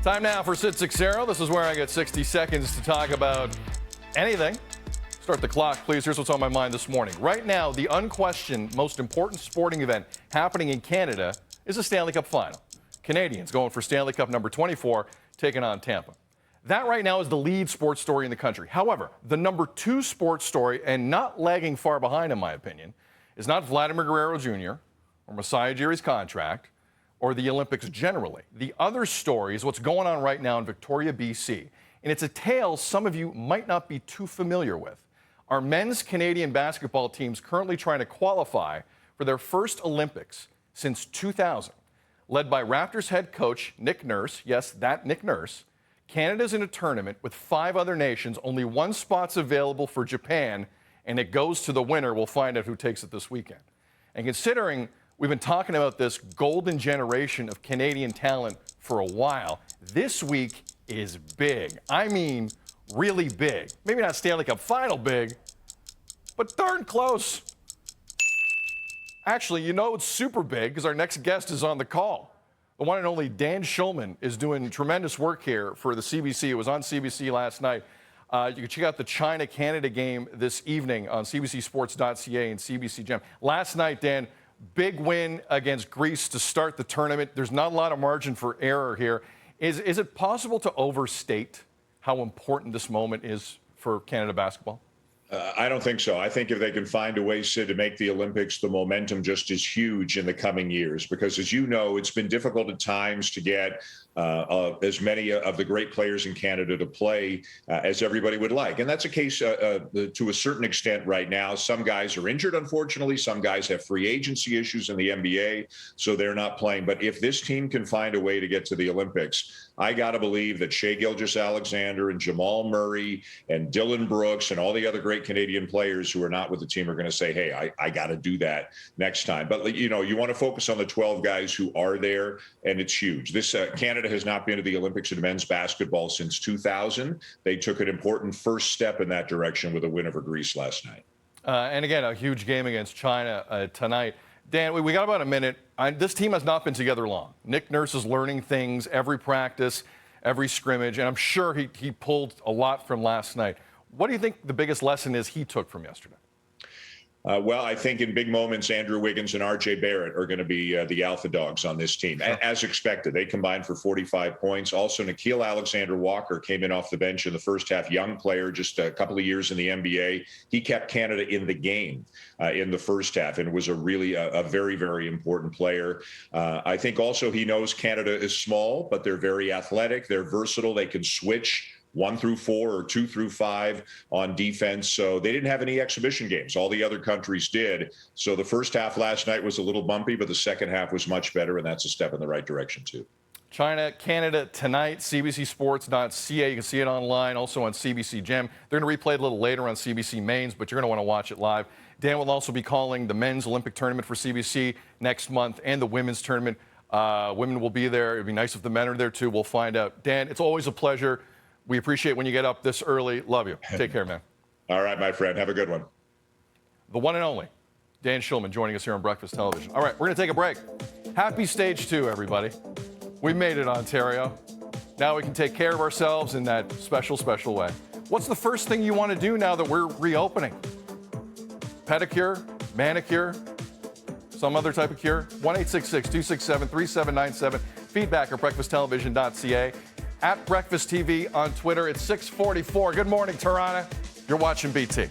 Time now for Sit 60. This is where I get 60 seconds to talk about anything. Start the clock, please. Here's what's on my mind this morning. Right now, the unquestioned most important sporting event happening in Canada is the Stanley Cup Final. Canadians going for Stanley Cup number 24, taking on Tampa. That right now is the lead sports story in the country. However, the number 2 sports story, and not lagging far behind in my opinion, is not Vladimir Guerrero Jr. or Masai Ujiri's contract or the Olympics generally. The other story is what's going on right now in Victoria, BC. And it's a tale some of you might not be too familiar with. Our men's Canadian basketball team's currently trying to qualify for their first Olympics since 2000. Led by Raptors head coach Nick Nurse, yes, that Nick Nurse, Canada's in a tournament with 5 other nations. Only 1 spot's available for Japan, and it goes to the winner. We'll find out who takes it this weekend. And considering we've been talking about this golden generation of Canadian talent for a while, this week is big. I mean, really big. Maybe not Stanley Cup Final big, but darn close. Actually, you know it's super big because our next guest is on the call. The one and only Dan Shulman is doing tremendous work here for the CBC. It was on CBC last night. You can check out the China-Canada game this evening on cbcsports.ca and CBC Gem. Last night, Dan, big win against Greece to start the tournament. There's not a lot of margin for error here. Is it possible to overstate how important this moment is for Canada basketball? I don't think so. I think if they can find a way, Sid, to make the Olympics, the momentum just is huge in the coming years. Because as you know, it's been difficult at times to get as many of the great players in Canada to play as everybody would like. And that's a case to a certain extent right now. Some guys are injured, unfortunately. Some guys have free agency issues in the NBA, so they're not playing. But if this team can find a way to get to the Olympics, I got to believe that Shai Gilgeous-Alexander and Jamal Murray and Dylan Brooks and all the other great Canadian players who are not with the team are going to say, hey, I got to do that next time. But, you know, you want to focus on the 12 guys who are there, and it's huge. This Canada has not been to the Olympics in men's basketball since 2000. They took an important first step in that direction with a win over Greece last night. And again, a huge game against China tonight. Dan, we got about a minute. This team has not been together long. Nick Nurse is learning things every practice, every scrimmage, and I'm sure he pulled a lot from last night. What do you think the biggest lesson is he took from yesterday? Well, I think in big moments, Andrew Wiggins and R.J. Barrett are going to be the alpha dogs on this team. Sure. As expected, they combined for 45 points. Also, Nickeil Alexander-Walker came in off the bench in the first half, young player, just a couple of years in the NBA. He kept Canada in the game in the first half and was a very, very important player. I think also he knows Canada is small, but they're very athletic. They're versatile. They can switch 1 through 4 or 2 through 5 on defense. So they didn't have any exhibition games. All the other countries did. So the first half last night was a little bumpy, but the second half was much better, and that's a step in the right direction, too. China, Canada tonight, cbcsports.ca. You can see it online, also on CBC Gem. They're going to replay it a little later on CBC Mains, but you're going to want to watch it live. Dan will also be calling the men's Olympic tournament for CBC next month and the women's tournament. Women will be there. It would be nice if the men are there, too. We'll find out. Dan, it's always a pleasure. We appreciate when you get up this early. Love you. Take care, man. All right, my friend. Have a good one. The one and only Dan Shulman joining us here on Breakfast Television. All right, we're going to take a break. Happy stage 2, everybody. We made it, Ontario. Now we can take care of ourselves in that special, special way. What's the first thing you want to do now that we're reopening? Pedicure? Manicure? Some other type of cure? 1-866-267-3797. Feedback at breakfasttelevision.ca. At Breakfast TV on Twitter. It's 6:44. Good morning, Toronto. You're watching BT.